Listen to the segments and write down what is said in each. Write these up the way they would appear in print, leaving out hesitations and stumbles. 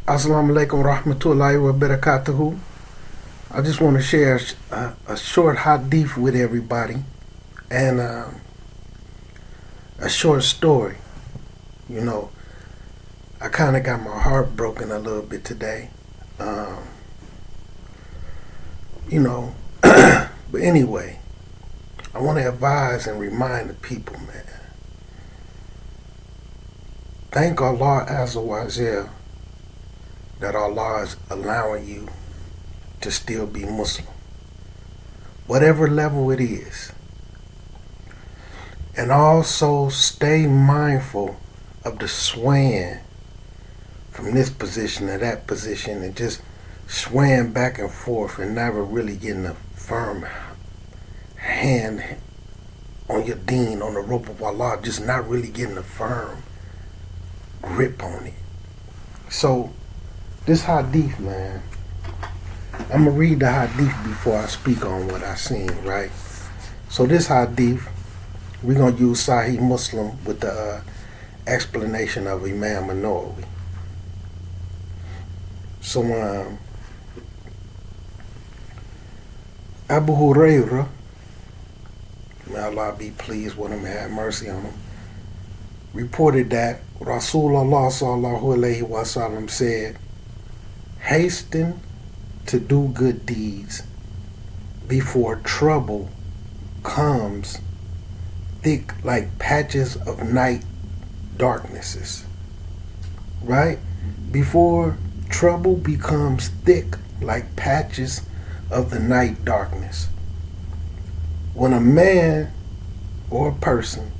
Assalamu alaikum rahmatullahi wa barakatuhu. I just want to share a short hadith with everybody and a short story. You know, I kind of got my heart broken a little bit today. You know, but anyway, I want to advise and remind the people, man. Thank Allah Azza wa Jal that Allah is allowing you to still be Muslim, whatever level it is. And also stay mindful of the swaying from this position to that position and just swaying back and forth and never really getting a firm hand on your deen, on the rope of Allah, just not really getting a firm grip on it. So this hadith, man, I'm going to read the hadith before I speak on what I seen, right? So this hadith, we're going to use Sahih Muslim with the explanation of Imam An-Nawawi. So Abu Hurairah, may Allah be pleased with him and have mercy on him, reported that Rasulullah sallallahu alaihi wasallam said, hasten to do good deeds before trouble comes thick like patches of night darknesses. Right? Before trouble becomes thick like patches of the night darkness. When a man or a person,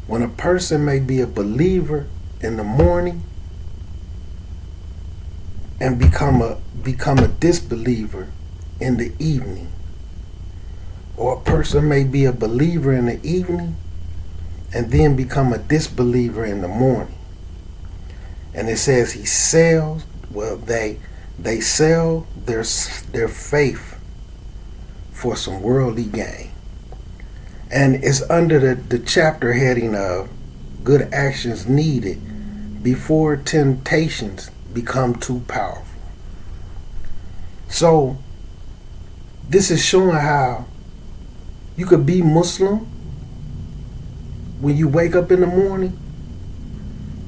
when a person may be a believer in the morning and become a disbeliever in the evening, or a person may be a believer in the evening and then become a disbeliever in the morning. And it says he sells, well, they sell their faith for some worldly gain. And it's under the chapter heading of good actions needed before temptations become too powerful. So this is showing how you could be Muslim when you wake up in the morning,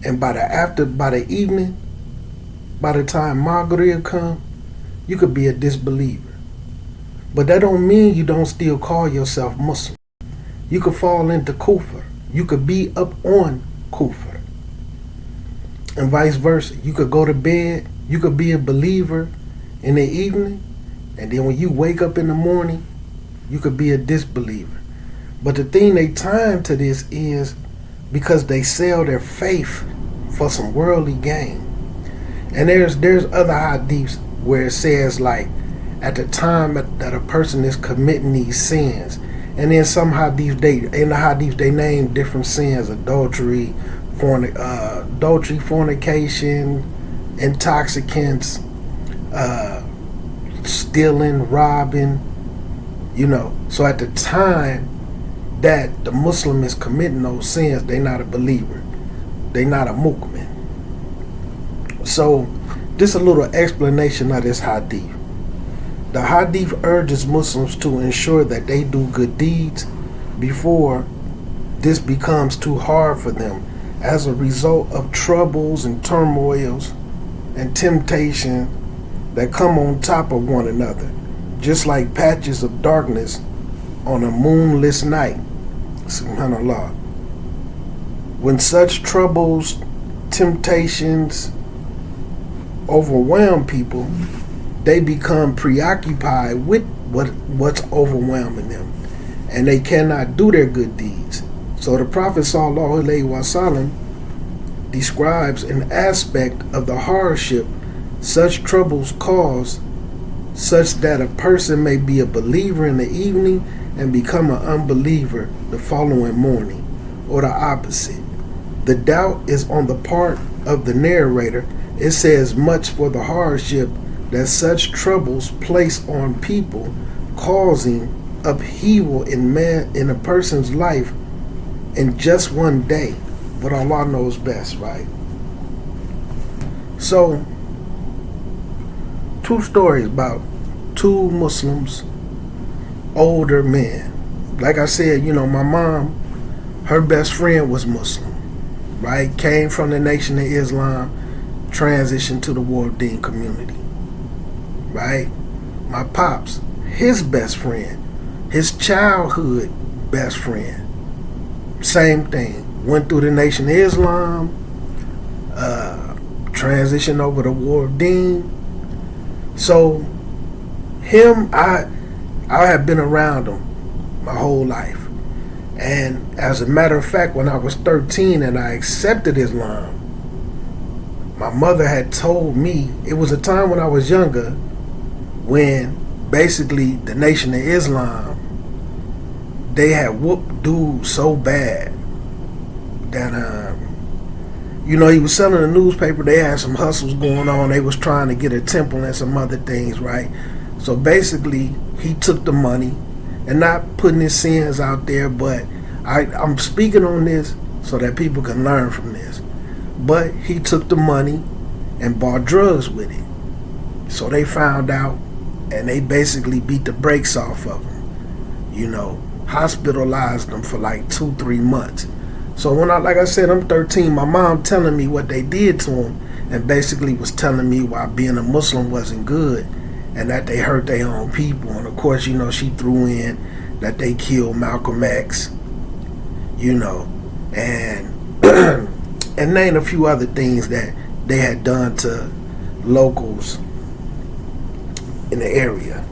and by the evening, by the time Maghrib come, you could be a disbeliever. But that don't mean you don't still call yourself Muslim. You could fall into kufr. You could be up on kufr. And vice versa. You could go to bed, you could be a believer in the evening, and then when you wake up in the morning, you could be a disbeliever. But the thing they time to this is because they sell their faith for some worldly gain. And there's other hadiths where it says, like, at the time that a person is committing these sins, and then some hadiths they name different sins: adultery, fornication, intoxicants, stealing, robbing, So at the time that the Muslim is committing those sins, they're not a believer. They're not a mu'min. So just a little explanation of this hadith. The hadith urges Muslims to ensure that they do good deeds before this becomes too hard for them as a result of troubles and turmoils and temptation that come on top of one another, just like patches of darkness on a moonless night. Subhanallah. When such troubles, temptations overwhelm people, they become preoccupied with what's overwhelming them, and they cannot do their good deeds. So the Prophet sallallahu alaihi wasallam describes an aspect of the hardship such troubles cause, such that a person may be a believer in the evening and become an unbeliever the following morning, or the opposite. The doubt is on the part of the narrator. It says much for the hardship that such troubles place on people, causing upheaval in a person's life in just one day. But Allah knows best, right? So true stories about two Muslims, older men. Like I said, my mom, her best friend was Muslim, right? Came from the Nation of Islam, transitioned to the Deen community, right? My pops, his best friend, his childhood best friend, same thing. Went through the Nation of Islam, transitioned over to Deen. So him, I have been around him my whole life. And as a matter of fact, when I was 13 and I accepted Islam, my mother had told me, it was a time when I was younger, when basically the Nation of Islam, they had whooped dude so bad that he was selling a newspaper. They had some hustles going on. They was trying to get a temple and some other things, right? So basically, he took the money, and not putting his sins out there, but I'm speaking on this so that people can learn from this. But he took the money and bought drugs with it. So they found out, and they basically beat the brakes off of him. Hospitalized him for like 2-3 months. So when like I said, I'm 13, my mom telling me what they did to him, and basically was telling me why being a Muslim wasn't good, and that they hurt their own people. And of course, she threw in that they killed Malcolm X, and and named a few other things that they had done to locals in the area.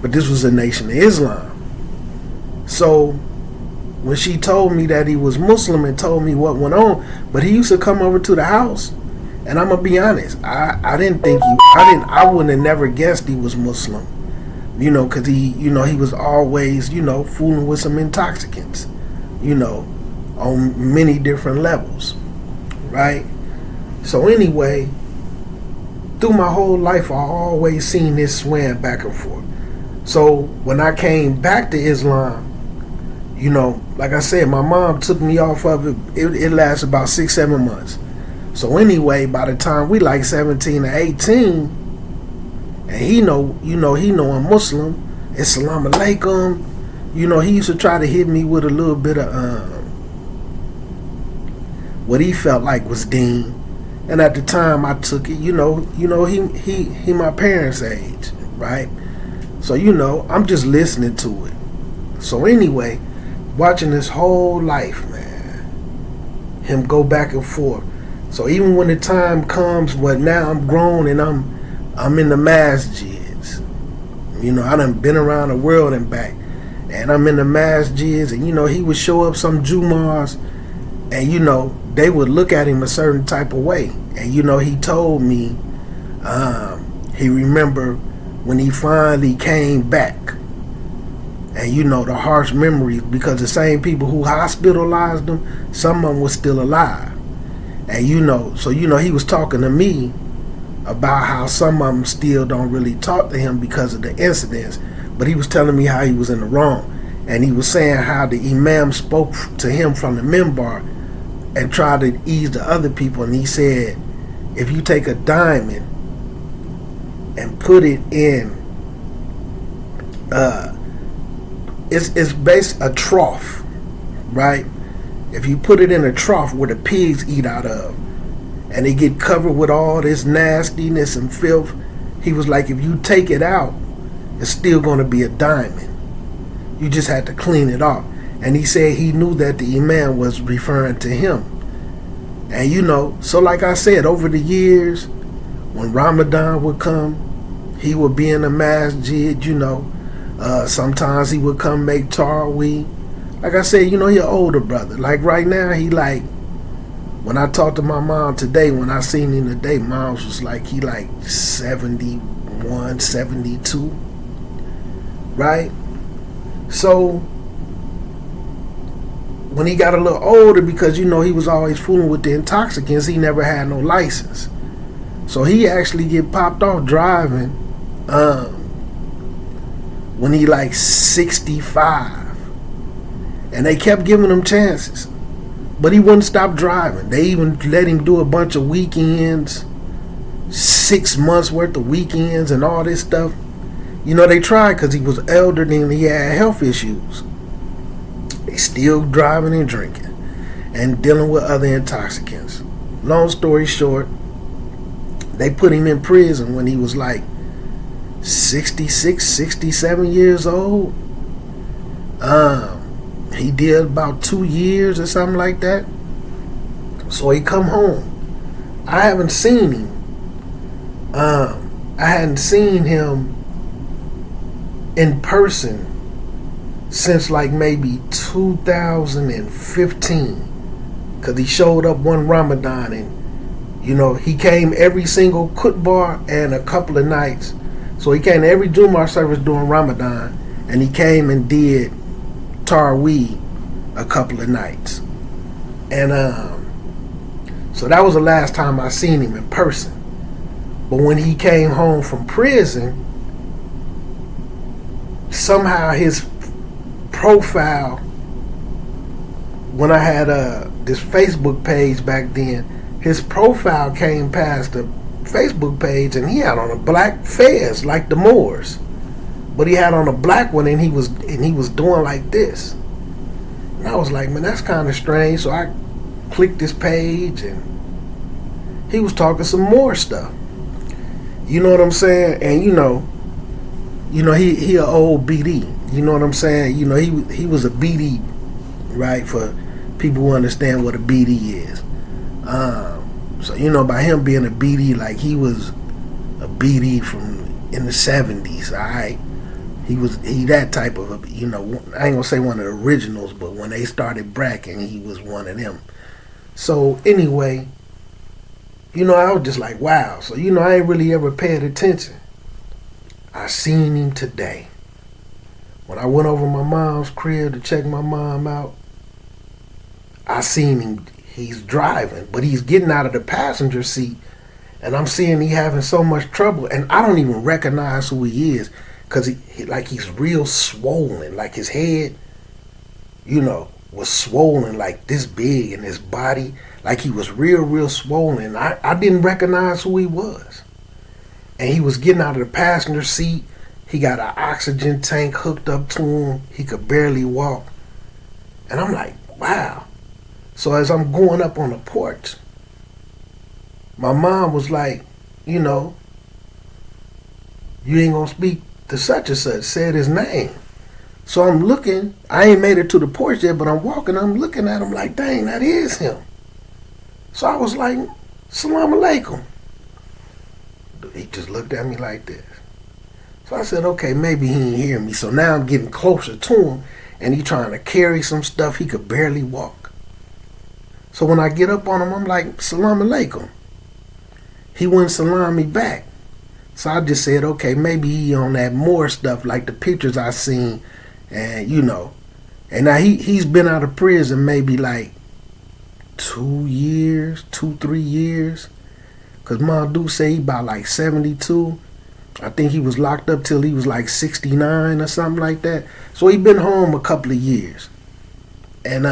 But this was a Nation of Islam. So when she told me that he was Muslim and told me what went on, but he used to come over to the house, and I'm gonna be honest, I didn't think I wouldn't have never guessed he was Muslim, because he was always, fooling with some intoxicants, on many different levels, right? So anyway, through my whole life, I always seen this swaying back and forth. So when I came back to Islam, like I said, my mom took me off of it. It lasted about 6-7 months. So anyway, by the time we like 17 or 18, and he know I'm Muslim, Assalamu alaikum, he used to try to hit me with a little bit of what he felt like was Deen. And at the time I took it, he my parents' age, right? So I'm just listening to it. So anyway, watching this whole life, man, him go back and forth. So even when the time comes, now I'm grown and I'm in the masjids. I done been around the world and back, and I'm in the masjids, and he would show up some Jumars, and they would look at him a certain type of way. And he told me he remember when he finally came back, and the harsh memories, because the same people who hospitalized him, some of them was still alive. And so he was talking to me about how some of them still don't really talk to him because of the incidents, but he was telling me how he was in the wrong. And he was saying how the imam spoke to him from the minbar and tried to ease the other people, and he said, if you take a diamond and put it in it's based a trough, right? If you put it in a trough where the pigs eat out of, and they get covered with all this nastiness and filth, he was like, if you take it out, it's still going to be a diamond. You just had to clean it off. And he said he knew that the imam was referring to him. And so like I said, over the years, when Ramadan would come, he would be in the masjid, sometimes he would come make tarawih. Like I said, he an older brother. Like right now, when I talked to my mom today, when I seen him today, mom's was like, he like 71, 72, right? So when he got a little older, because he was always fooling with the intoxicants, he never had no license. So he actually get popped off driving when he like 65. And they kept giving him chances, but he wouldn't stop driving. They even let him do a bunch of weekends, 6 months worth of weekends and all this stuff. They tried because he was elder and he had health issues. They still driving and drinking and dealing with other intoxicants. Long story short, they put him in prison when he was like 66, 67 years old. He did about 2 years or something like that. So he come home. I haven't seen him. I hadn't seen him in person since like maybe 2015. Because he showed up one Ramadan and, he came every single khutbah and a couple of nights. So he came to every Jumu'ah service during Ramadan, and he came and did Tarweeh a couple of nights. And so that was the last time I seen him in person. But when he came home from prison, somehow his profile, when I had this Facebook page back then, his profile came past the Facebook page, and he had on a black fez like the Moors, but he had on a black one, and he was doing like this. And I was like, man, that's kind of strange. So I clicked his page, and he was talking some more stuff. You know what I'm saying? And he an old BD. You know what I'm saying? He was a BD, right? For people who understand what a BD is. So by him being a BD, like he was a BD from in the 70s. All right, he that type of I ain't gonna say one of the originals, but when they started bracking, he was one of them. So anyway, I was just like, wow. So I ain't really ever paid attention. I seen him today when I went over my mom's crib to check my mom out. I seen him. He's driving, but he's getting out of the passenger seat, and I'm seeing he having so much trouble, and I don't even recognize who he is, because he's real swollen, like his head, was swollen like this big, in his body, like he was real swollen. I didn't recognize who he was, and he was getting out of the passenger seat. He got an oxygen tank hooked up to him. He could barely walk, and I'm like, wow. So as I'm going up on the porch, my mom was like, you ain't gonna speak to such and such, said his name. So I'm looking, I ain't made it to the porch yet, but I'm walking, I'm looking at him like, dang, that is him. So I was like, Salam alaikum. He just looked at me like this. So I said, okay, maybe he didn't hear me. So now I'm getting closer to him, and he trying to carry some stuff. He could barely walk. So when I get up on him, I'm like, Salam alaikum. He wouldn't salam me back. So I just said, okay, maybe he on that more stuff, like the pictures I seen, and And now he's been out of prison maybe like 3 years. Because Mom do say he about like 72. I think he was locked up till he was like 69 or something like that. So he been home a couple of years. And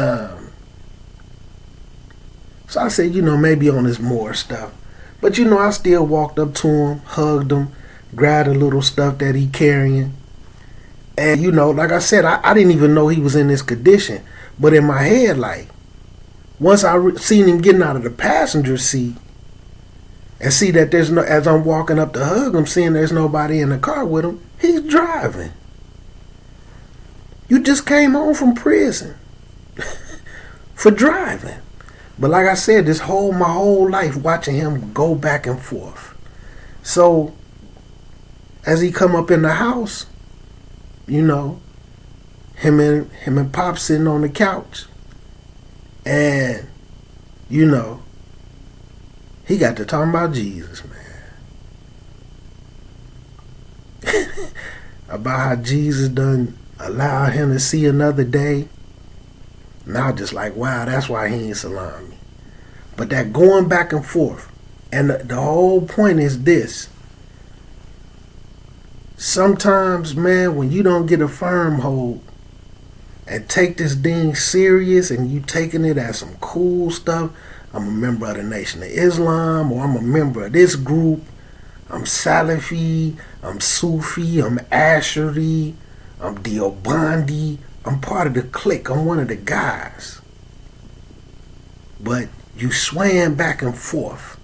so I said, maybe on his more stuff. But I still walked up to him, hugged him, grabbed a little stuff that he carrying. And like I said, I didn't even know he was in this condition. But in my head, like, once I seen him getting out of the passenger seat and see that there's no, as I'm walking up to hug him, seeing there's nobody in the car with him, he's driving. You just came home from prison for driving. But like I said, my whole life watching him go back and forth. So as he come up in the house, him and Pop sitting on the couch, and he got to talking about Jesus, man. About how Jesus done allowed him to see another day. Now just like, wow, that's why he ain't salam me. But that going back and forth. And the whole point is this. Sometimes, man, when you don't get a firm hold and take this thing serious and you taking it as some cool stuff, I'm a member of the Nation of Islam, or I'm a member of this group, I'm Salafi, I'm Sufi, I'm Ashari, I'm Deobandi. I'm part of the clique. I'm one of the guys. But you swaying back and forth.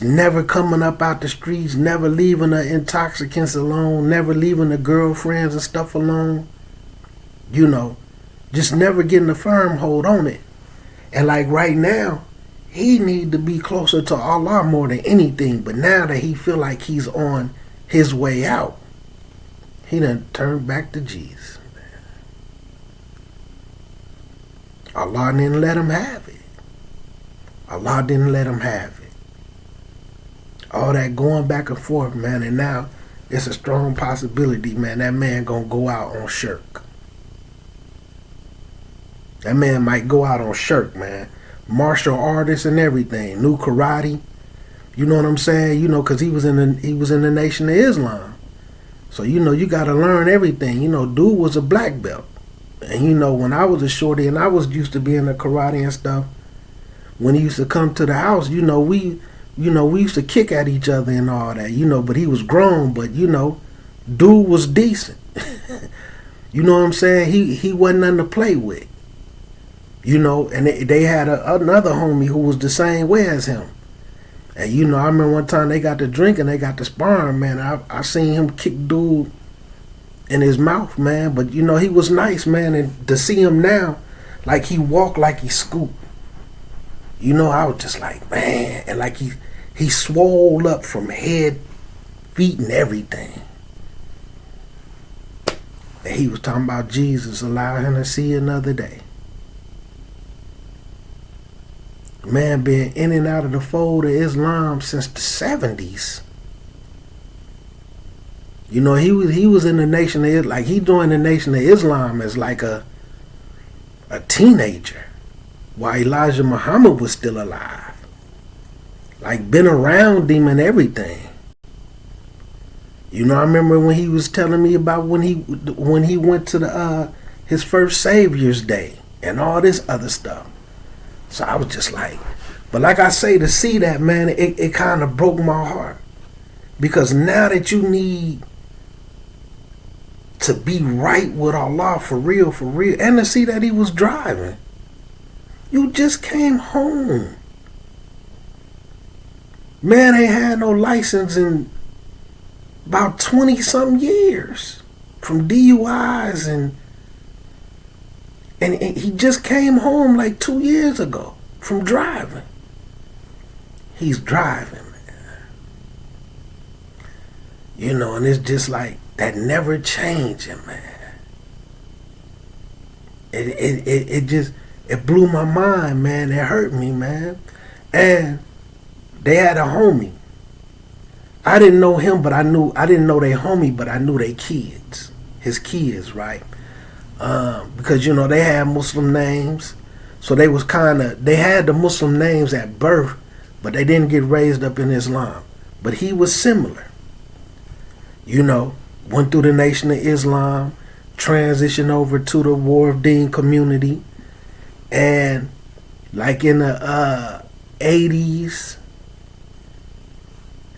Never coming up out the streets, never leaving the intoxicants alone, never leaving the girlfriends and stuff alone. You know, just never getting a firm hold on it. And like right now, he need to be closer to Allah more than anything. But now that he feel like he's on his way out, he done turned back to Jesus. Allah didn't let him have it. Allah didn't let him have it. All that going back and forth, man, and now it's a strong possibility, man, that man gonna go out on shirk. That man might go out on shirk, man. Martial artist and everything, new karate. You know what I'm saying? You know, cause he was in the Nation of Islam. So you know you gotta learn everything. You know, dude was a black belt. And you know, when I was a shorty and I was used to being a karate and stuff, when he used to come to the house, we used to kick at each other and all that, but he was grown, but dude was decent. You know what I'm saying? He wasn't nothing to play with. And they had another homie who was the same way as him. And I remember one time they got to drinking, they got to sparring, man. I seen him kick dude in his mouth, man. But he was nice, man. And to see him now, like he walked like he scooped. I was just like, man, and like he swole up from head, feet, and everything. And he was talking about Jesus allowed him to see another day. Man been in and out of the fold of Islam since the 70s. He was in the Nation of Islam, like he joined the Nation of Islam as like a teenager, while Elijah Muhammad was still alive. Like been around him and everything. I remember when he was telling me about when he went to his first Savior's Day and all this other stuff. So I was just like, but like I say, to see that, man, it kind of broke my heart. Because now that you need to be right with Allah for real, and to see that he was driving. You just came home. Man ain't had no license in about 20-something years from DUIs and he just came home like 2 years ago from driving. He's driving, man. And it's just like that never changing, man. It blew my mind, man. It hurt me, man. And they had a homie. I didn't know him, but I didn't know they homie, but I knew they kids. His kids, right? Because, they had Muslim names. So they had the Muslim names at birth, but they didn't get raised up in Islam. But he was similar. Went through the Nation of Islam, transitioned over to the War of Deen community. And like in the 80s,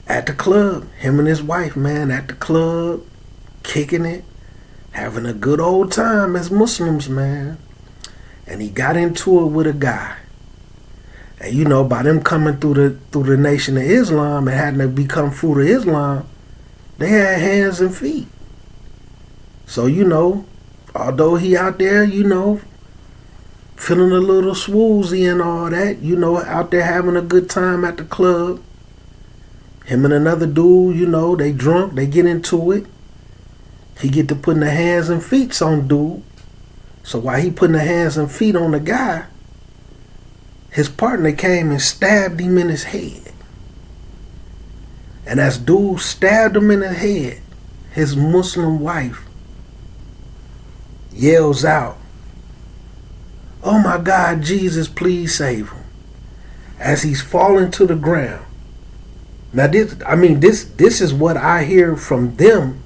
at the club, him and his wife, man, at the club, kicking it, having a good old time as Muslims, man. And he got into it with a guy. And by them coming through the Nation of Islam and having to become fruit of Islam, they had hands and feet. So, although he out there, feeling a little swoozy and all that, out there having a good time at the club. Him and another dude, they drunk, they get into it. He get to putting the hands and feet on dude. So while he putting the hands and feet on the guy, his partner came and stabbed him in his head. And as dude stabbed him in the head, his Muslim wife yells out, "Oh my God, Jesus, please save him," as he's falling to the ground. Now this is what I hear from them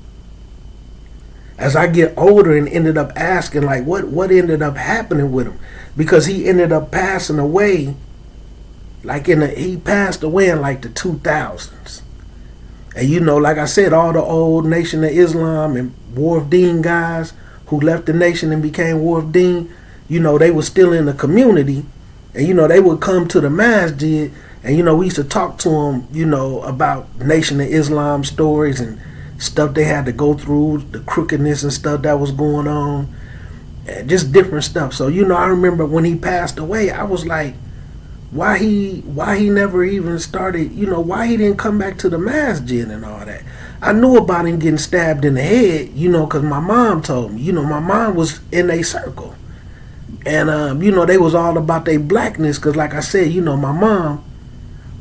as I get older, and ended up asking like what ended up happening with him, because he ended up passing away he passed away in like the 2000s. And like I said, all the old Nation of Islam and War of Deen guys who left the nation and became War of Deen, they were still in the community. And, they would come to the masjid and, we used to talk to them, about Nation of Islam stories and stuff they had to go through, the crookedness and stuff that was going on, and just different stuff. So, I remember when he passed away, I was like, why he never even started, why he didn't come back to the masjid and all that. I knew about him getting stabbed in the head, because my mom told me, my mom was in a circle. And, they was all about their blackness because, like I said, my mom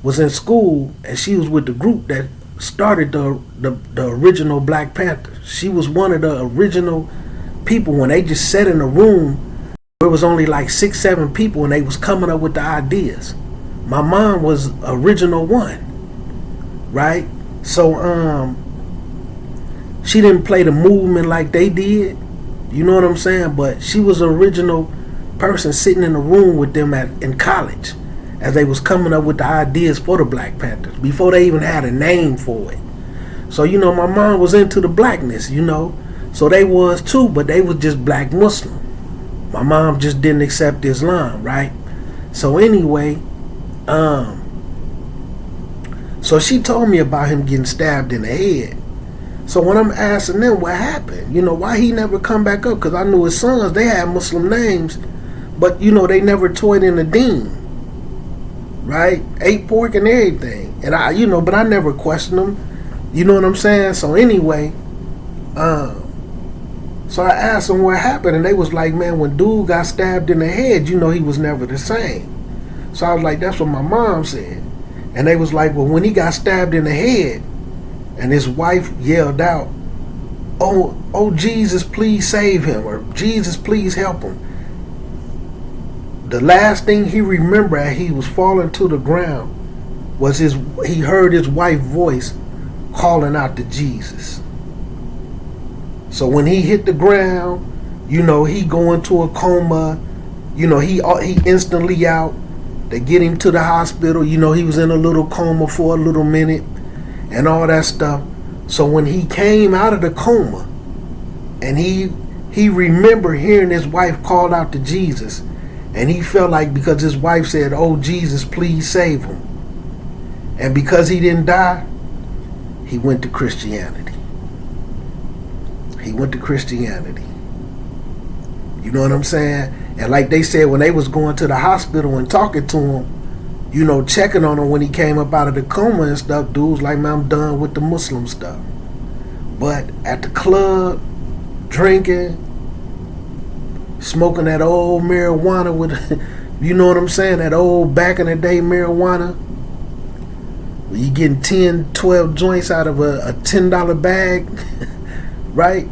was in school and she was with the group that started the original Black Panthers. She was one of the original people when they just sat in a room. There was only like 6-7 people and they was coming up with the ideas. My mom was original one, right? So she didn't play the movement like they did, you know what I'm saying? But she was an original person sitting in a room with them in college as they was coming up with the ideas for the Black Panthers before they even had a name for it. So my mom was into the blackness, so they was too, but they was just black Muslim. My mom just didn't accept Islam, right? So anyway, so she told me about him getting stabbed in the head. So when I'm asking them what happened, why he never come back up, because I knew his sons, they had Muslim names, but they never toyed in the Deen, right? Ate pork and everything, and I, but I never questioned them, you know what I'm saying? So anyway, so I asked them what happened, and they was like, man, when dude got stabbed in the head, he was never the same. So I was like, that's what my mom said. And they was like, well, when he got stabbed in the head, and his wife yelled out, oh, Jesus, please save him, or Jesus, please help him. The last thing he remembered as he was falling to the ground was he heard his wife's voice calling out to Jesus. So when he hit the ground, he go into a coma, he instantly out. They get him to the hospital, he was in a little coma for a little minute and all that stuff. So when he came out of the coma and he remembered hearing his wife call out to Jesus, and he felt like because his wife said, oh, Jesus, please save him, and because he didn't die, he went to Christianity. He went to Christianity. You know what I'm saying? And like they said, when they was going to the hospital and talking to him, checking on him when he came up out of the coma and stuff, dudes like, man, I'm done with the Muslim stuff. But at the club, drinking, smoking that old marijuana with, you know what I'm saying, that old back in the day marijuana, where you getting 10, 12 joints out of a $10 bag, right?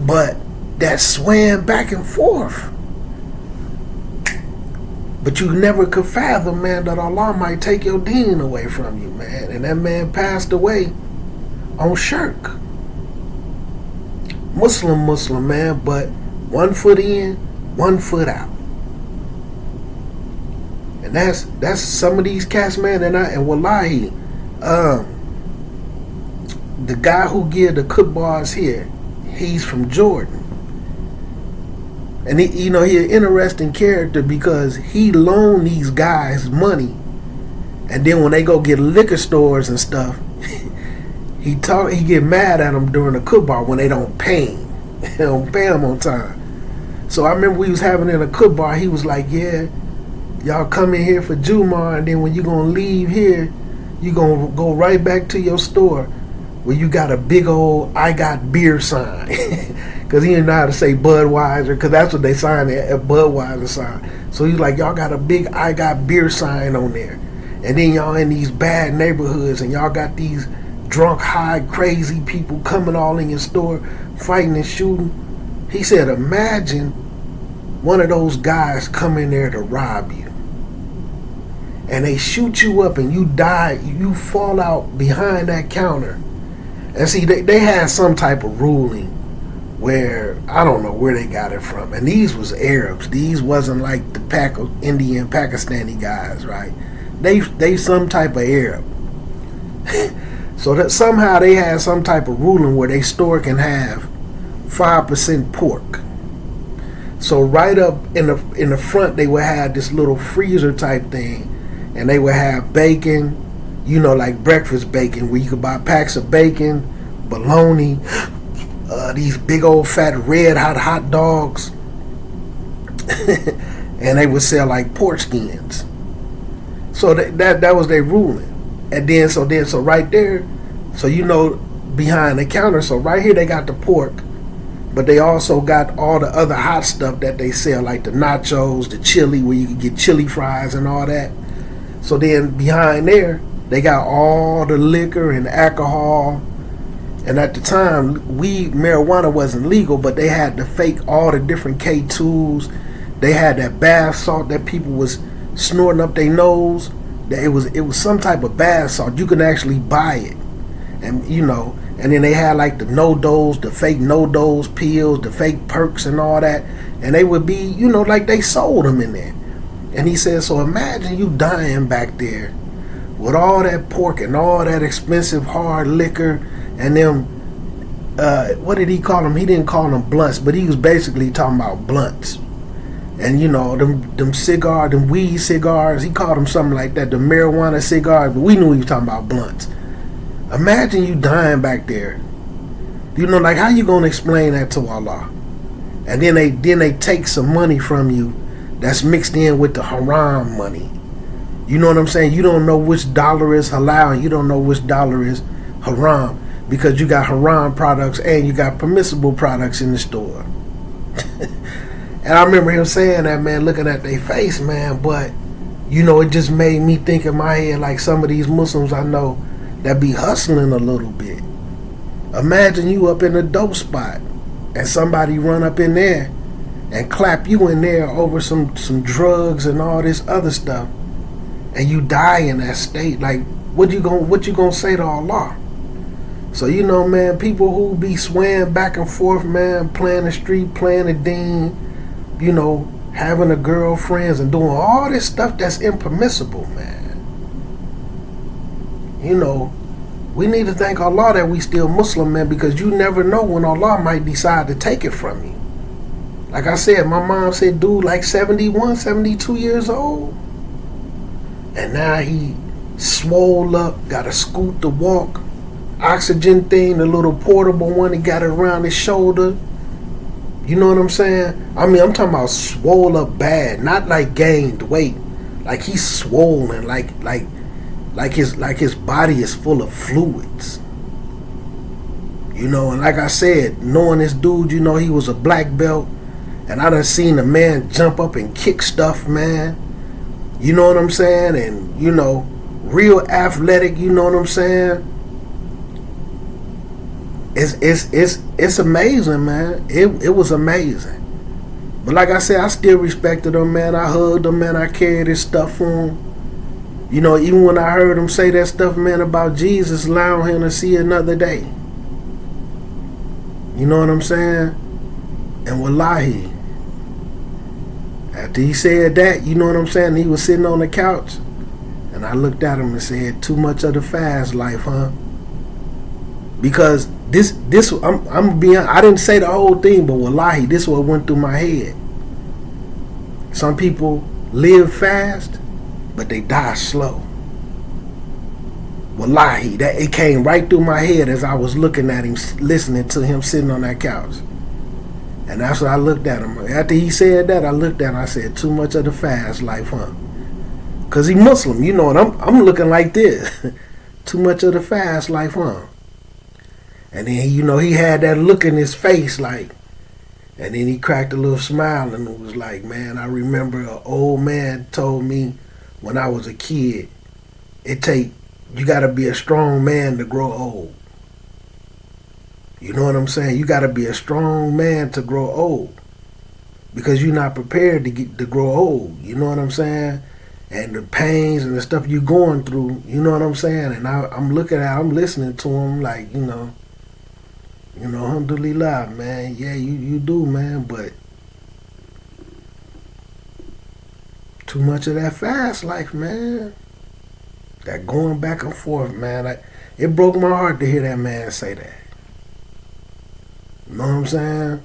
But that swaying back and forth. But you never could fathom, man, that Allah might take your deen away from you, man. And that man passed away on shirk. Muslim, man, but 1 foot in, 1 foot out. And that's some of these cats, man. And wallahi, the guy who give the kutbahs here, he's from Jordan. And he an interesting character because he loaned these guys money, and then when they go get liquor stores and stuff, he get mad at them during the kutbah when they don't pay him. They don't pay him on time. So I remember we was having in a kutbah, he was like, yeah, y'all come in here for Jumar, and then when you gonna leave here, you gonna go right back to your store where you got a big old I got beer sign. Because he didn't know how to say Budweiser, because that's what they signed at Budweiser sign. So he's like, y'all got a big I got beer sign on there. And then y'all in these bad neighborhoods, and y'all got these drunk, high, crazy people coming all in your store, fighting and shooting. He said, imagine one of those guys come in there to rob you. And they shoot you up and you die, you fall out behind that counter. And see, they had some type of ruling where I don't know where they got it from, and these was Arabs. These wasn't like the Indian Pakistani guys, right? They some type of Arab, So that somehow they had some type of ruling where they store can have 5% pork. So right up in the front they would have this little freezer type thing, and they would have bacon, like breakfast bacon, where you could buy packs of bacon, bologna, these big old fat red hot dogs, and they would sell like pork skins. So that was their ruling. And then so right there, so behind the counter, so right here they got the pork, but they also got all the other hot stuff that they sell, like the nachos, the chili, where you can get chili fries and all that. So then behind there, they got all the liquor and alcohol. And at the time, marijuana wasn't legal, but they had to fake all the different K2s. They had that bath salt that people was snorting up their nose. It was some type of bath salt. You could actually buy it. And and then they had like the no-dose, the fake no-dose pills, the fake perks and all that. And they would be, like they sold them in there. And he said, so imagine you dying back there with all that pork and all that expensive hard liquor and them, what did he call them? He didn't call them blunts, but he was basically talking about blunts. And them cigar, them weed cigars, he called them something like that, the marijuana cigars, but we knew he was talking about blunts. Imagine you dying back there. Like how you gonna explain that to Allah? And then they take some money from you that's mixed in with the haram money. You know what I'm saying? You don't know which dollar is halal and you don't know which dollar is haram, because you got haram products and you got permissible products in the store. And I remember him saying that, man, looking at their face, man, but it just made me think in my head like some of these Muslims I know that be hustling a little bit. Imagine you up in a dope spot and somebody run up in there and clap you in there over some drugs and all this other stuff, and you die in that state. Like, what you gonna say to Allah? So man, people who be swaying back and forth, man, playing the street, playing the Deen, having a girlfriends and doing all this stuff that's impermissible, man. We need to thank Allah that we still Muslim, man, because you never know when Allah might decide to take it from you. Like I said, my mom said dude like 71, 72 years old. And now he swole up, got a scoot to walk, oxygen thing, the little portable one, he got it around his shoulder. You know what I'm saying? I mean, I'm talking about swole up bad, not like gained weight. Like he's swollen, like his body is full of fluids. And like I said, knowing this dude, he was a black belt, and I done seen a man jump up and kick stuff, man. You know what I'm saying? And real athletic, you know what I'm saying? It's amazing, man. It was amazing. But like I said, I still respected him, man. I hugged him, man. I carried his stuff for him. Even when I heard him say that stuff, man, about Jesus allowing him to see another day. You know what I'm saying? And wallahi, after he said that, you know what I'm saying, he was sitting on the couch, and I looked at him and said, too much of the fast life, huh? Because this I'm being, I didn't say the whole thing, but wallahi, this is what went through my head. Some people live fast, but they die slow. Wallahi, that it came right through my head as I was looking at him, listening to him sitting on that couch. And that's what I looked at him. After he said that, I looked at him, I said, too much of the fast life, huh? Because he Muslim, and I'm looking like this. Too much of the fast life, huh? And then, he had that look in his face, like, and then he cracked a little smile and it was like, man, I remember an old man told me when I was a kid, you got to be a strong man to grow old. You know what I'm saying? You got to be a strong man to grow old, because you're not prepared to grow old. You know what I'm saying? And the pains and the stuff you're going through, you know what I'm saying? And I'm listening to him like, alhamdulillah, man. Yeah, you do, man, but too much of that fast life, man. That going back and forth, man. It broke my heart to hear that man say that. You know what I'm saying?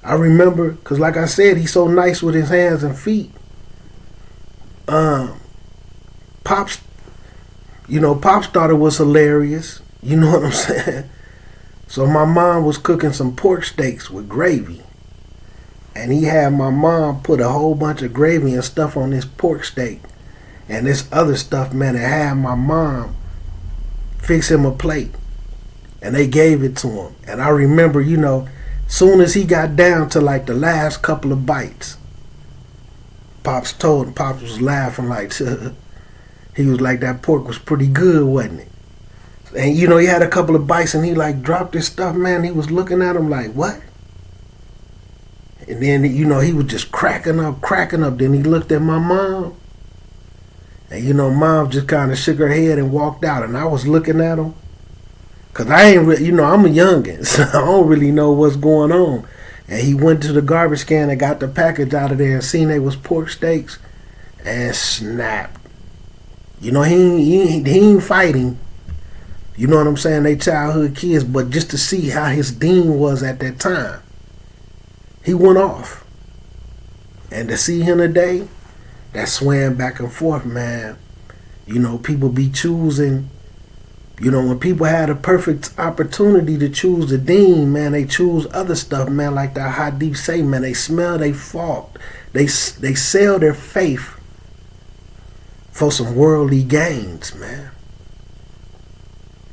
I remember, because like I said, he's so nice with his hands and feet. Pops, Pops thought it was hilarious. You know what I'm saying? So my mom was cooking some pork steaks with gravy. And he had my mom put a whole bunch of gravy and stuff on this pork steak. And this other stuff, man, it had my mom fix him a plate. And they gave it to him. And I remember, soon as he got down to like the last couple of bites, Pops was laughing like, he was like, that pork was pretty good, wasn't it? And he had a couple of bites and he like dropped his stuff, man. He was looking at him like, what? And then, he was just cracking up. Then he looked at my mom. And, mom just kind of shook her head and walked out. And I was looking at him. Because I ain't really, I'm a youngin', so I don't really know what's going on. And he went to the garbage can and got the package out of there and seen they was pork steaks and snapped. He ain't fighting. You know what I'm saying? They childhood kids, but just to see how his Deen was at that time, he went off. And to see him today, that swaying back and forth, man. People be choosing. When people had a perfect opportunity to choose the Deen, man, they choose other stuff, man, like that Hadith say, man, they smell their fault. They sell their faith for some worldly gains, man.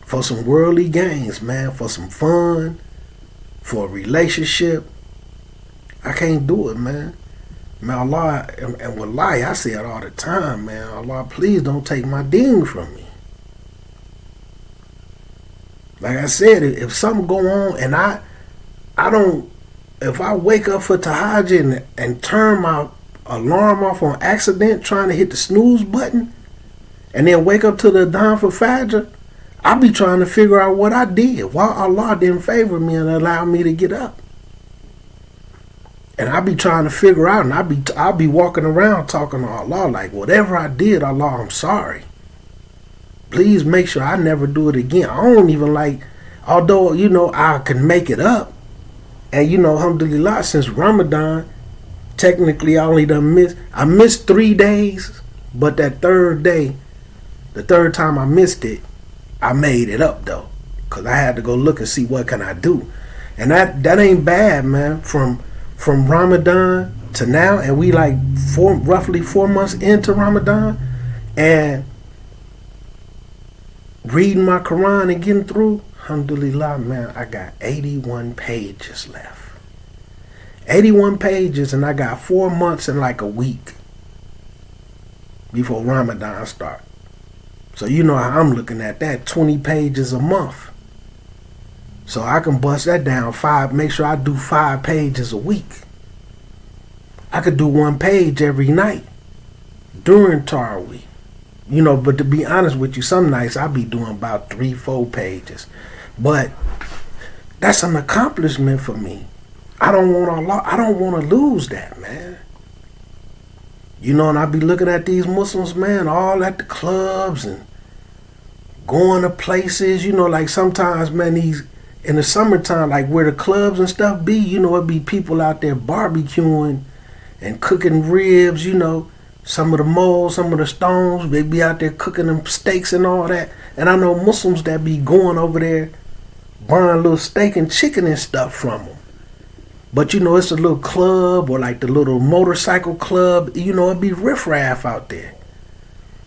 For some worldly gains, man, for some fun, for a relationship. I can't do it, man. Man, Allah, and wallahi, I say it all the time, man. Allah, please don't take my Deen from me. Like I said, if something go on and I don't, if I wake up for tahajjud and turn my alarm off on accident trying to hit the snooze button and then wake up to the dawn for Fajr, I be trying to figure out what I did. Why Allah didn't favor me and allow me to get up. And I be trying to figure out, and I'll be walking around talking to Allah like, whatever I did, Allah, I'm sorry. Please make sure I never do it again. I don't even like, although, I can make it up. And, alhamdulillah, since Ramadan, technically I missed 3 days, but that third day, the third time I missed it, I made it up though. Because I had to go look and see what can I do. And that ain't bad, man. From Ramadan to now, and we like roughly 4 months into Ramadan, and reading my Quran and getting through, alhamdulillah, man, I got 81 pages left. 81 pages, and I got 4 months and like a week before Ramadan start. So you know how I'm looking at that, 20 pages a month. So I can bust that down make sure I do 5 pages a week. I could do 1 page every night during Tarawih. But to be honest with you, some nights I be doing about 3-4 pages. But that's an accomplishment for me. I don't want to lose that, man. And I be looking at these Muslims, man, all at the clubs and going to places, like sometimes, man, in the summertime, like where the clubs and stuff be, it be people out there barbecuing and cooking ribs, some of the moles, some of the stones, they be out there cooking them steaks and all that. And I know Muslims that be going over there buying a little steak and chicken and stuff from them. But it's a little club or like the little motorcycle club, it be riffraff out there.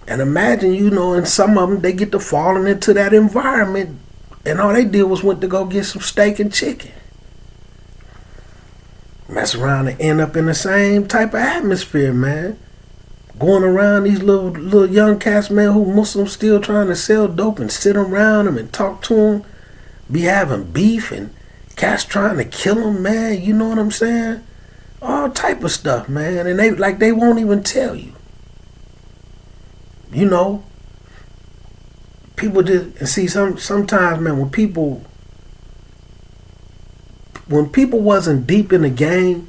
And imagine, and some of them, they get to falling into that environment and all they did was went to go get some steak and chicken. Mess around and end up in the same type of atmosphere, man. Going around these little young cats, man, who Muslims still trying to sell dope and sit around them and talk to them, be having beef and cats trying to kill them, man. You know what I'm saying? All type of stuff, man. And they won't even tell you. People just, and see, sometimes, man, when people wasn't deep in the game,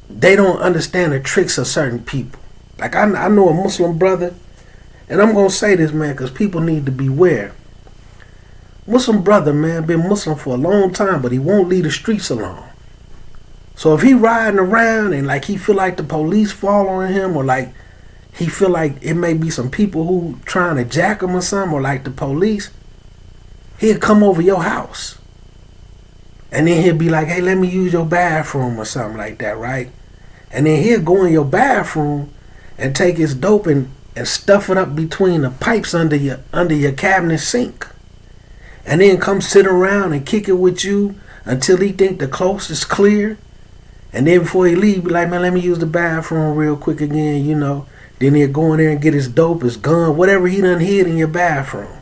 they don't understand the tricks of certain people. Like I know a Muslim brother, And I'm going to say this, man, because people need to beware. Muslim brother, man, been Muslim for a long time, but he won't leave the streets alone. So if he riding around and like he feel like the police following him, or like he feel like it may be some people who trying to jack him or something, or like the police, he'll come over your house. And then he'll be like, hey, let me use your bathroom or something like that, right? And then he'll go in your bathroom and take his dope and stuff it up between the pipes under your cabinet sink. And then come sit around and kick it with you until he think the coast is clear. And then before he leave, be like, man, let me use the bathroom real quick again, you know. Then he'll go in there and get his dope, his gun, whatever he done hid in your bathroom.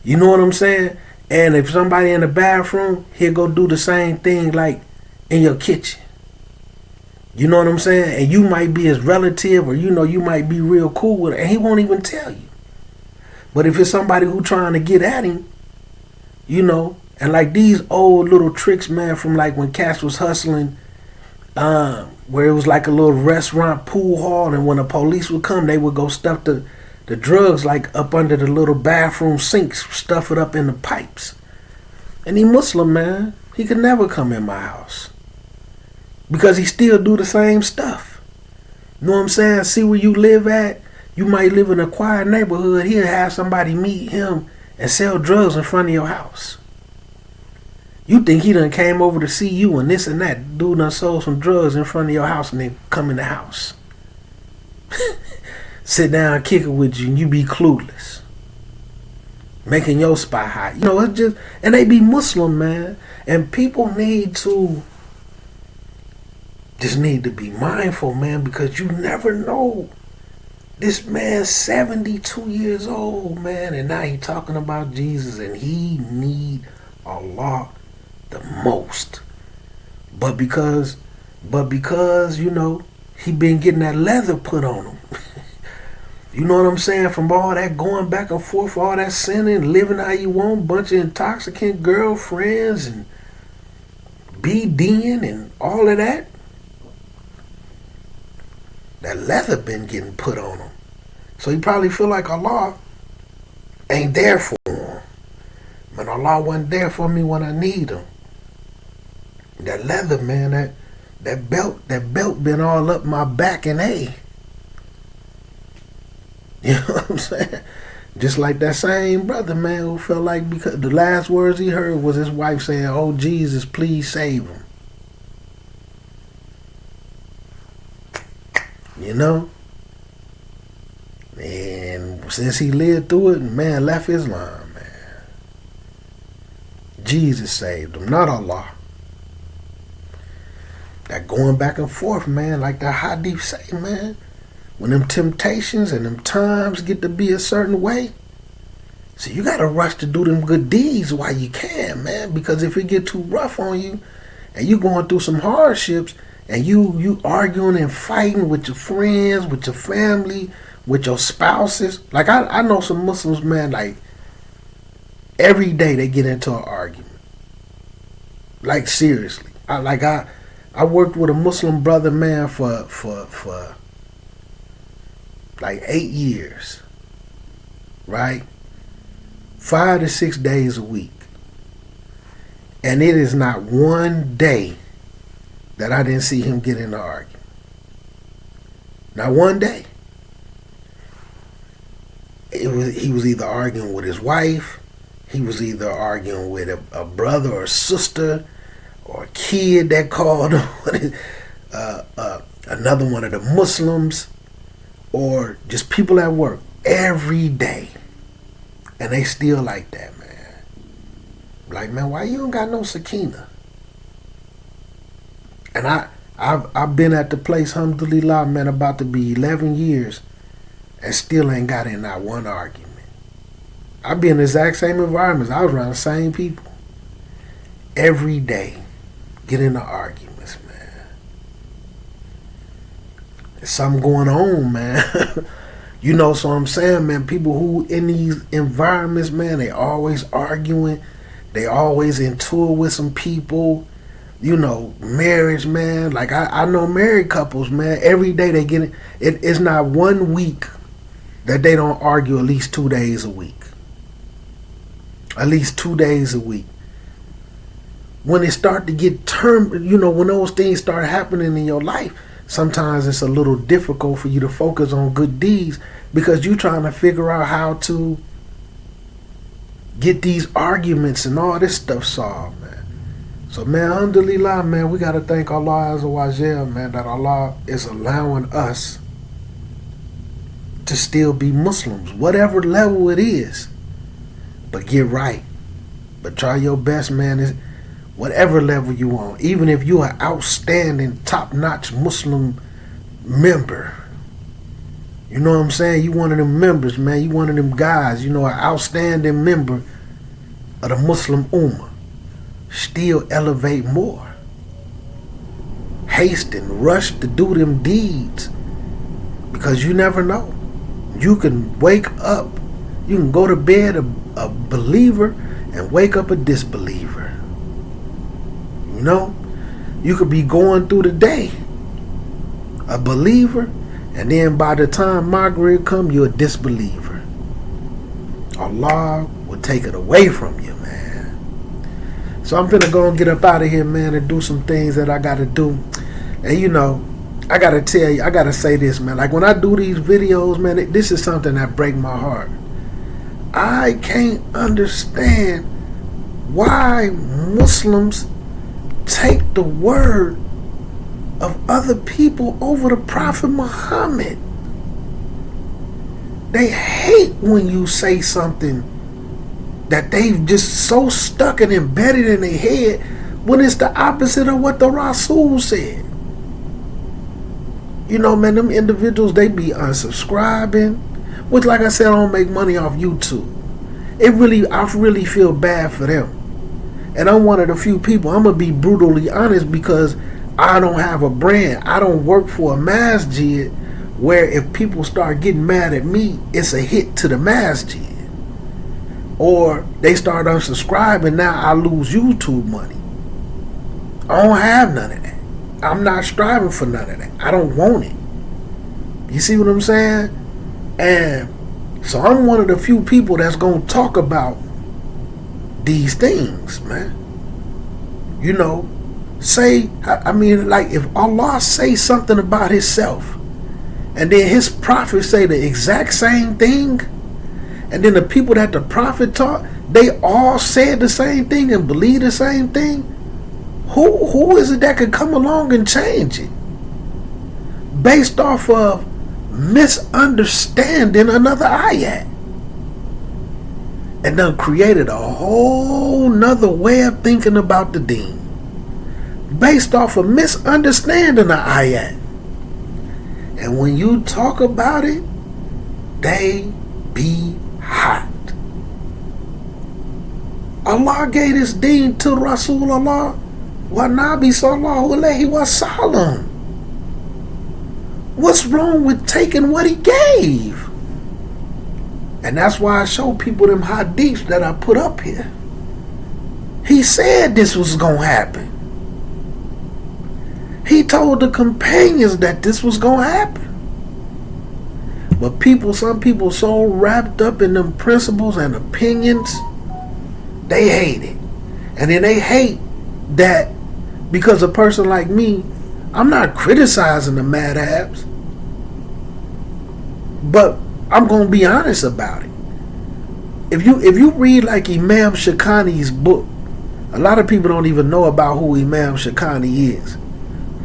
You know what I'm saying? And if somebody in the bathroom, he'll go do the same thing like in your kitchen. You know what I'm saying? And you might be his relative, or you know, you might be real cool with it, and he won't even tell you. But if it's somebody who trying to get at him, you know, and like these old little tricks, man, from like when cats was hustling, where it was like a little restaurant pool hall, and when the police would come, they would go stuff the drugs like up under the little bathroom sinks, stuff it up in the pipes. And he Muslim, man, he could never come in my house because he still do the same stuff. You know what I'm saying? See where you live at. You might live in a quiet neighborhood. He'll have somebody meet him and sell drugs in front of your house. You think he done came over to see you and this and that. Dude done sold some drugs in front of your house and then come in the house. Sit down and kick it with you and you be clueless. Making your spot hot. You know, it's just, and they be Muslim, man. And people need to be mindful, man, because you never know. This man's 72 years old, man, and now he talking about Jesus, and he need Allah the most. But because, you know, he been getting that leather put on him. You know what I'm saying? From all that going back and forth, all that sinning, living how you want, bunch of intoxicant girlfriends, and Deen and all of that. That leather been getting put on him. So he probably feel like Allah ain't there for him. But Allah wasn't there for me when I need him. That leather, man, that belt been all up my back and A. You know what I'm saying? Just like that same brother, man, who felt like, because the last words he heard was his wife saying, oh, Jesus, please save him. You know? And since he lived through it, man, left Islam, man. Jesus saved him, not Allah. That going back and forth, man, like the hadith say, man, when them temptations and them times get to be a certain way, so you got to rush to do them good deeds while you can, man, because if it get too rough on you and you going through some hardships, and you arguing and fighting with your friends, with your family, with your spouses. Like I know some Muslims, man, like every day they get into an argument. Like seriously. I worked with a Muslim brother, man, for like 8 years. Right? 5 to 6 days a week. And it is not one day that I didn't see him get in an argument. Not one day. He was either arguing with his wife, he was either arguing with a brother or sister, or a kid that called another one of the Muslims, or just people at work every day. And they still like that, man. Like, man, why you don't got no sakina? And I've been at the place, alhamdulillah, man, about to be 11 years and still ain't got in that one argument. I be in the exact same environments. I was around the same people. Every day, get into arguments, man. There's something going on, man. You know, so I'm saying, man, people who in these environments, man, they always arguing. They always in tour with some people. You know, marriage, man. Like I know married couples, man. Every day they get it. It's not one week that they don't argue at least 2 days a week. At least 2 days a week. When it start to get when those things start happening in your life, sometimes it's a little difficult for you to focus on good deeds because you're trying to figure out how to get these arguments and all this stuff solved, man. So, man, alhamdulillah, man, we got to thank Allah Azza wa Jal, man, that Allah is allowing us to still be Muslims, whatever level it is. But get right. But try your best, man. Whatever level you on, even if you're an outstanding, top-notch Muslim member, you know what I'm saying? You one of them members, man. You one of them guys, an outstanding member of the Muslim Ummah. Still elevate more. Haste and rush to do them deeds because you never know. You can wake up, you can go to bed a believer and wake up a disbeliever. You could be going through the day a believer, and then by the time Maghrib come, you're a disbeliever. Allah will take it away from you, man. So I'm finna go and get up out of here, man, and do some things that I gotta do. And I gotta tell you, I gotta say this, man. Like when I do these videos, man, this is something that breaks my heart. I can't understand why Muslims take the word of other people over the Prophet Muhammad. They hate when you say something that they've just so stuck and embedded in their head when it's the opposite of what the Rasul said. Man, them individuals, they be unsubscribing, which, like I said, I don't make money off YouTube. I really feel bad for them. And I'm one of the few people, I'm going to be brutally honest, because I don't have a brand. I don't work for a masjid where if people start getting mad at me, it's a hit to the masjid. Or they start unsubscribing, now I lose YouTube money. I don't have none of that. I'm not striving for none of that. I don't want it. You see what I'm saying? And so I'm one of the few people that's going to talk about these things, man. If Allah say something about himself and then his prophet say the exact same thing, and then the people that the prophet taught, they all said the same thing and believe the same thing, who is it that could come along and change it based off of misunderstanding another ayat? And done created a whole nother way of thinking about the Deen based off of misunderstanding the ayat. And when you talk about it, they be hot. Allah gave this Deen to Rasulullah wa Nabi sallallahu alayhi wa sallam. What's wrong with taking what he gave? And that's why I show people them hadiths that I put up here. He said this was going to happen. He told the companions that this was going to happen. But some people so wrapped up in them principles and opinions, they hate it. And then they hate that because a person like me, I'm not criticizing the madhabs, but I'm going to be honest about it. If you read like Imam Shakani's book, a lot of people don't even know about who Imam Shakani is.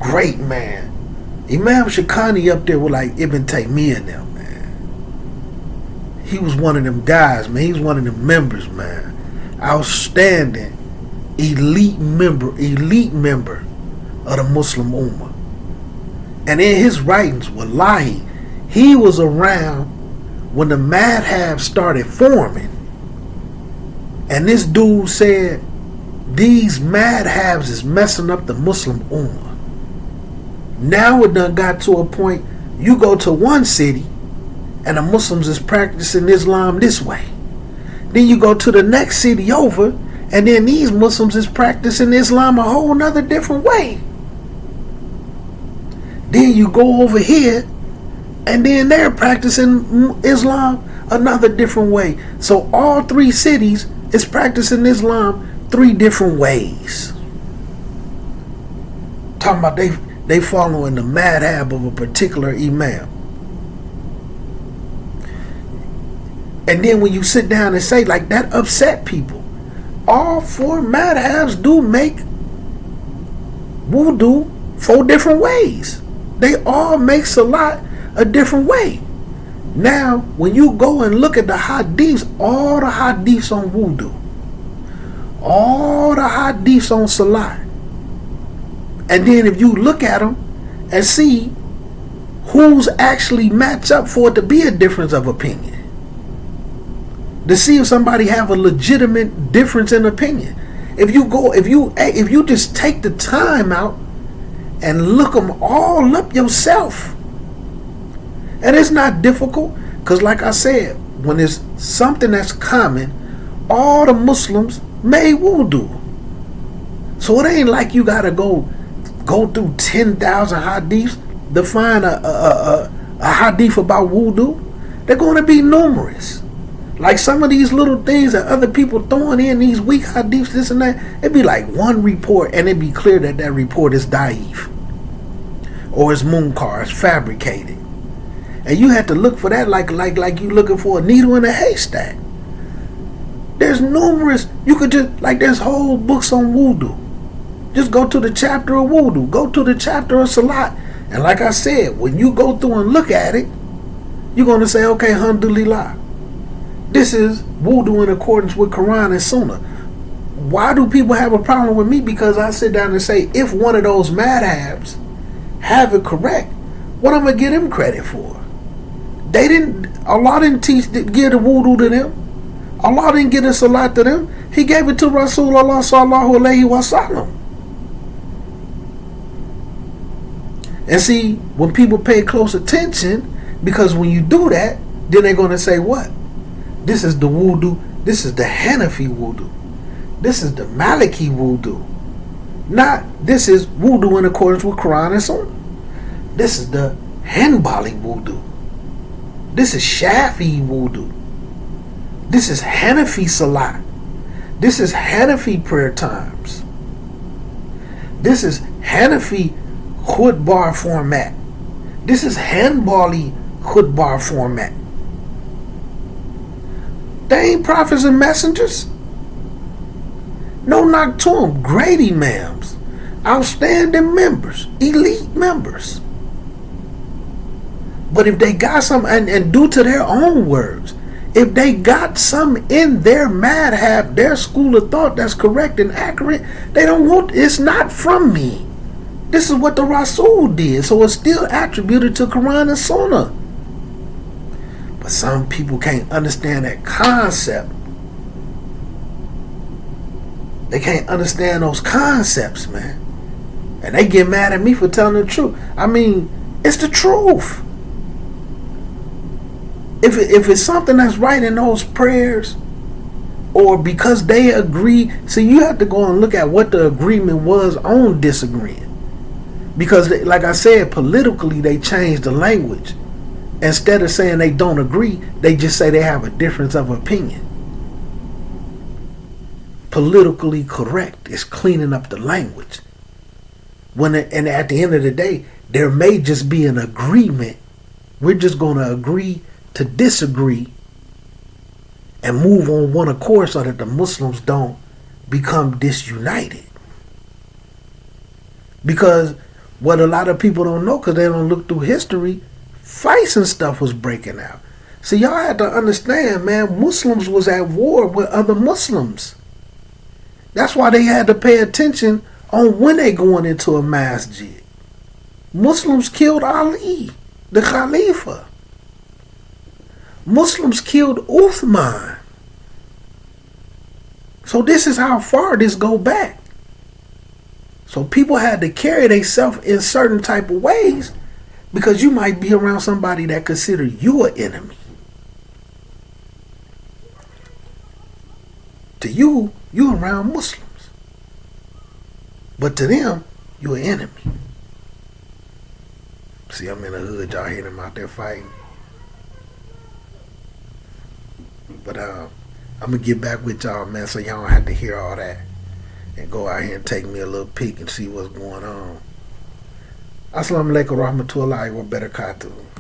Great man. Imam Shakani up there with like Ibn Taymiyyah now, man. He was one of them guys, man. He was one of them members, man. Outstanding, elite member of the Muslim Ummah. And in his writings, wallahi, he was around when the madhab started forming. And this dude said, these madhabs is messing up the Muslim Ummah. Now it done got to a point, you go to one city and the Muslims is practicing Islam this way. Then you go to the next city over and then these Muslims is practicing Islam a whole nother different way. Then you go over here And then they're practicing Islam another different way. So all three cities is practicing Islam three different ways. Talking about they following the madhab of a particular imam. And then when you sit down and say, like, that upset people. All four madhabs do make wudu 4 different ways. They all make salat a different way. Now, when you go and look at the hadiths, all the hadiths on wudu, all the hadiths on salat, and then if you look at them and see who's actually match up for it to be a difference of opinion, to see if somebody have a legitimate difference in opinion. If you just take the time out and look them all up yourself. And it's not difficult, because like I said, when it's something that's common, all the Muslims made wudu. So it ain't like you gotta go through 10,000 hadiths to find a hadith about wudu. They're going to be numerous. Like some of these little things that other people throwing in, these weak hadiths, this and that, it'd be like one report and it'd be clear that that report is da'if or it's munkar, it's fabricated. And you have to look for that like you looking for a needle in a haystack. There's numerous, you could just, like there's whole books on wudu. Just go to the chapter of wudu, go to the chapter of salat. And like I said, when you go through and look at it, you're going to say, okay, alhamdulillah. This is wudu in accordance with Quran and Sunnah. Why do people have a problem with me? Because I sit down and say, if one of those madhabs have it correct, what I'm going to give them credit for? Allah didn't give the wudu to them. Allah didn't give the salat to them. He gave it to Rasulullah sallallahu alaihi wasallam. And see, when people pay close attention, because when you do that, then they're going to say what? This is the wudu. This is the Hanafi wudu. This is the Maliki wudu. Not this is wudu in accordance with Quran and Sunnah. This is the Hanbali wudu. This is Shafi'i wudu. This is Hanafi salat. This is Hanafi prayer times. This is Hanafi khutbah format. This is Hanbali khutbah format. They ain't prophets and messengers. No knock to them. Great imams. Outstanding members. Elite members. But if they got some, and due to their own words, if they got some in their madhab, their school of thought that's correct and accurate, they don't want, it's not from me. This is what the Rasul did. So it's still attributed to Quran and Sunnah. But some people can't understand that concept. They can't understand those concepts, man. And they get mad at me for telling the truth. I mean, it's the truth. If it's something that's right in those prayers, or because they agree, see, you have to go and look at what the agreement was on disagreeing. Because, like I said, politically they changed the language. Instead of saying they don't agree, they just say they have a difference of opinion. Politically correct is cleaning up the language. And at the end of the day, there may just be an agreement. We're just going to agree to disagree and move on one accord so that the Muslims don't become disunited. Because what a lot of people don't know, because they don't look through history, fights and stuff was breaking out. See, y'all had to understand, man, Muslims was at war with other Muslims. That's why they had to pay attention on when they going into a masjid. Muslims killed Ali, the Khalifa. Muslims killed Uthman. So this is how far this go back. So people had to carry themselves in certain type of ways, because you might be around somebody that consider you an enemy. To you, you around Muslims. But to them, you're an enemy. See, I'm in the hood. Y'all hear them out there fighting. But I'm gonna get back with y'all, man, so y'all don't have to hear all that and go out here and take me a little peek and see what's going on. Assalamu alaikum warahmatullahi wabarakatuh.